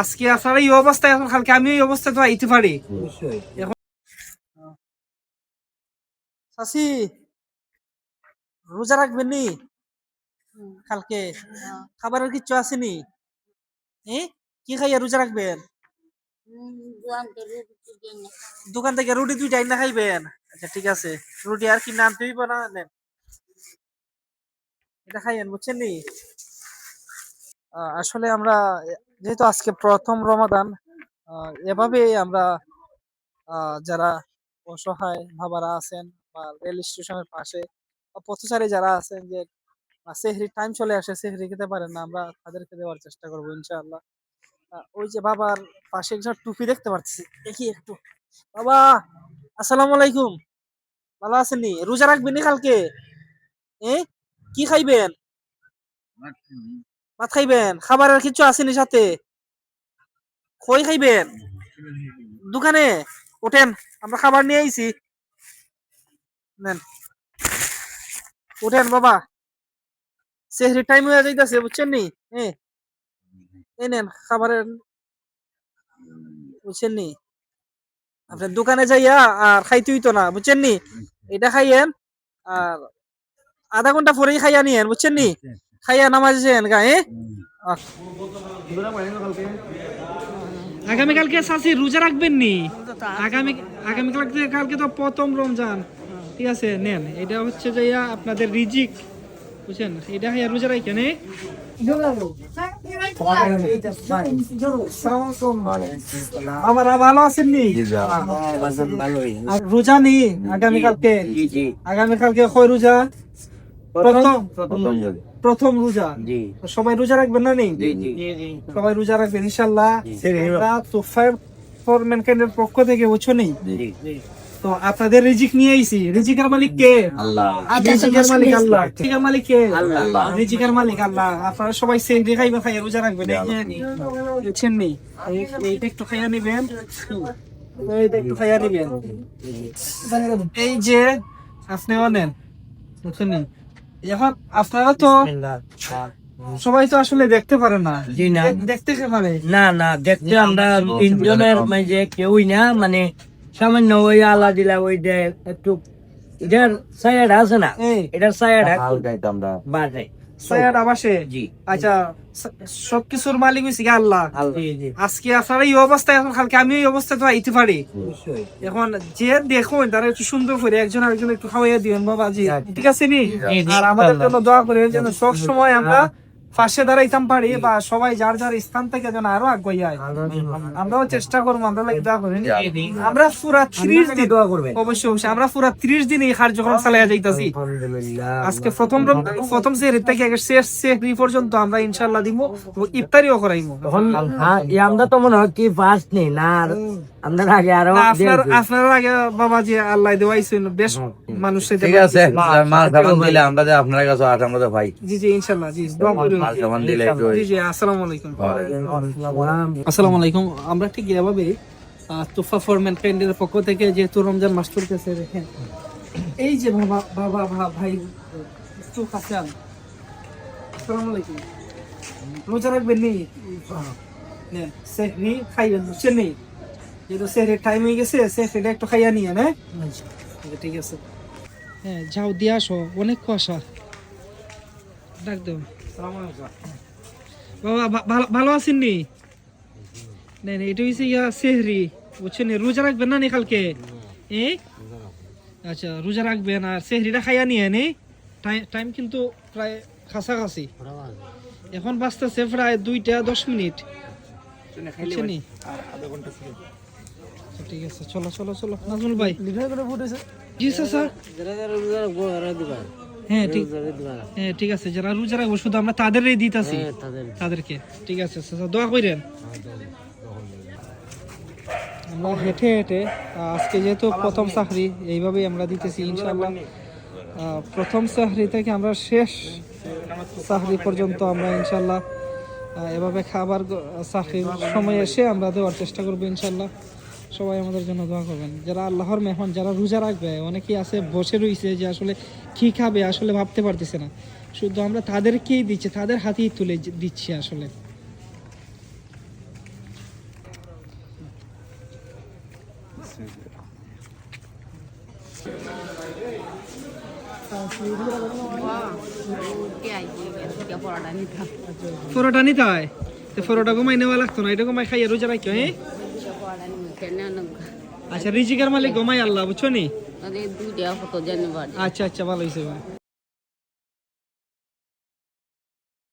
আজকে আপনারা এই অবস্থায়, এখন কালকে আমি এই অবস্থায় তো আইতে পারি। এখন চাচি রোজা রাখবেন নি কালকে? খাবারের কিচ্ছু আসেনি? কি খাইয়া রোজা রাখবেন? দোকান থেকে রুটি দুইটাই না খাইবেন? আচ্ছা ঠিক আছে, রুটি আর কি নান তুইব না নেন, এটা খাইয়েন, বুঝছেন নি? আসলে আমরা যেহেতু আজকে প্রথম রমাদান, এভাবে আমরা যারা অসহায় বাবারা আছেন বা রেল স্টেশনের পাশে বা পথচারী যারা আছেন, যে সেহরির টাইম চলে আসে, সেহরি খেতে পারেন না, আমরা তাদেরকে দেওয়ার চেষ্টা করবো ইনশাআল্লাহ। ওই যে বাবার পাশে একটা টুপি দেখতে পাচ্ছি, দেখি একটু। বাবা আসসালামু আলাইকুম, ভালো আছেন নি? রোজা রাখবেন নি কালকে? কি খাইবেন? ভাত খাইবেন? খাবারের কিছু আসেনি সাথে? কই খাইবেন? দোকানে? ওঠেন, আমরা খাবার নিয়ে আইছি, নেন, উঠেন বাবা, সেহরির টাইম হয়ে যাইতাছে, বুঝছেন নি? এই নেন খাবারের, বুঝছেন নি? আপনার দোকানে যাইয়া আর খাইতে হইতো না, বুঝছেন নি? এটা খাইয়েন, আর আধা ঘন্টা পরেই খাইয়া নিয়েন, বুঝছেন নি? খাইয়া নামাজ যান গায়ে। আগামীকালকে চাচি রোজা রাখবেন নি? আগামীকালকে কালকে তো প্রথম রমজান, ঠিক আছে নেন, এটা হচ্ছে যে আপনাদের রিজিক, বুঝছেন? এটা খাইয়া রোজা রাখেন। আমার ভালো আছেন নি? আর রোজা নি আগামীকালকে? আগামীকালকে কয় রোজা? প্রথম রোজা। সবাই রোজা রাখবেন না নি? সবাই রোজা রাখবেন ইনশাআল্লাহ। তোফা ফর ম্যানকাইন্ডের পক্ষ থেকে, বুঝছো নি? তো আপনাদের রিজিক নিয়ে আইছি। রিজিকের মালিক কে? আল্লাহ। রিজিকের মালিক আল্লাহ। রিজিকের মালিক কে? আল্লাহ। রিজিকের মালিক আল্লাহ। আপনারা সবাই সেহরি খাইবেন, খাইয়া রোজা রাখবেন, বুঝছেন নি? এইটা একটু খাইয়া নিবেন, এইটা একটু খাইয়া নিবেন, এই যে আপনিও নেন, বুঝছেন নি? এখন আপনারা তো সবাই তো আসলে দেখতে পারে না। জি না, দেখতে কে পারে? না না, দেখতে আমরা তিনজনের মাঝে কেউই না, মানে সামান্য ওই আলা দিলা ওই যে একটু এটার ছায়াটা আছে না, এটার ছায়াটা বাজে, ছায়াটা বাসে। জি আচ্ছা, সবকিছুর মালিক হইছে কি আল্লাহ। আজকে আপনারা এই অবস্থায়, এখন কালকে আমি এই অবস্থায় তো আইতে পারি। এখন যে দেখুন তারা একটু সুন্দর করে একজন আরেকজন একটু খাওয়াইয়া দিবেন বাবাজি, ঠিক আছে নি? আর আমাদের জন্য দোয়া করেন যেন সব সময় আমরা পাশে দাঁড়াইতাম পারি, বা সবাই যার যার স্থান থেকে যেন আরো আগাই। আমরাও চেষ্টা করবো, আমরা লাগে দোয়া করেন। আমরা পুরা 30 দিন দোয়া করবেন, অবশ্যই অবশ্যই। আমরা পুরা 30 দিন এই কার্যক্রম চালাইয়া যাইতাছি। আজকে প্রথম সেহরির থেকে শেষ সেহরি পর্যন্ত আমরা ইনশাআল্লাহ দিব, ইফতারিও করাইমু। আমরা তো মনে হয় কি ফার্স্ট নেই না, আপনার আগে আরো আপনার আগে বাবাজি আল্লাহ দেওয়াইছেন বেশ মানুষ, ঠিক আছে। মাল সাবান দিলে আমরা যে আপনার কাছে আস, আমরা তো ভাই। জি জি ইনশাআল্লাহ, জি দোয়া করুন। মাল সাবান দিলে জি জি। আসসালামু আলাইকুম। আসসালামু আলাইকুম। আমরা ঠিক এভাবে তোফা ফর ম্যানকাইন্ডের পক্ষ থেকে যেহেতু রমজান মাস চলতেছে, দেখেন এই যে বাবা ভাই চোখ আছেন, আসসালামু আলাইকুম, রোজা রাখবেন নি? সেহরি খাইবেন, বুঝছেন নি? যেহেতু সেহরির টাইম হয়ে গেছে, সেহরিটা একটু খাইয়া নিয়ে না, ঠিক আছে। হ্যাঁ যাও দিয়ে আসো, অনেক কুয়াশা, ডাক দেব। বাবা ভালো আছেন নি? এটা হচ্ছে সেহরি, বুঝছেন? রোজা রাখবেন না নি কালকে? আচ্ছা রোজা রাখবেন আর সেহরিটা খাইয়া নিয়ে নি। টাইম কিন্তু প্রায় কাছাকাছি, এখন বাজতেছে প্রায় 2টা 10 মিনিট, বুঝছেন নি? ঠিক আছে, চলো চলো চলো নাজমুল ভাই। জি স্যার। হ্যাঁ ঠিক, হ্যাঁ ঠিক আছে, যারা রোজা রাখবো শুধু আমরা তাদেরই দিতেছি, তাদেরকে, ঠিক আছে স্যার, দোয়া করেন। আমরা হেঁটে হেঁটে আজকে যেহেতু প্রথম সাহরি, এইভাবেই আমরা দিতেছি ইনশাআল্লাহ। প্রথম সাহরি থেকে আমরা শেষ সাহরি পর্যন্ত আমরা ইনশাআল্লাহ এভাবে খাবার সাহরির সময় এসে আমরা দেওয়ার চেষ্টা করবো ইনশাআল্লাহ। সবাই আমাদের জন্য দোয়া করবেন। যারা আল্লাহর মেহমান, যারা রোজা রাখবে, অনেকেই আছে বসে রয়েছে যে আসলে কি খাবে আসলে ভাবতে পারতেছে না, শুধু আমরা তাদেরকেই দিচ্ছি, তাদের হাতেই তুলে দিচ্ছি আসলে। পরোটা নিতে হয়, তো পরোটা ঘুমাই নেওয়া লাগতো না, এটা ঘুমাই খাইয়া রোজা রাখি। হ্যাঁ আচ্ছা, রিজিকের মালিক ঘুমাই আল্লাহ, বুঝছো নি? আচ্ছা আচ্ছা, ভালো হয়েছে।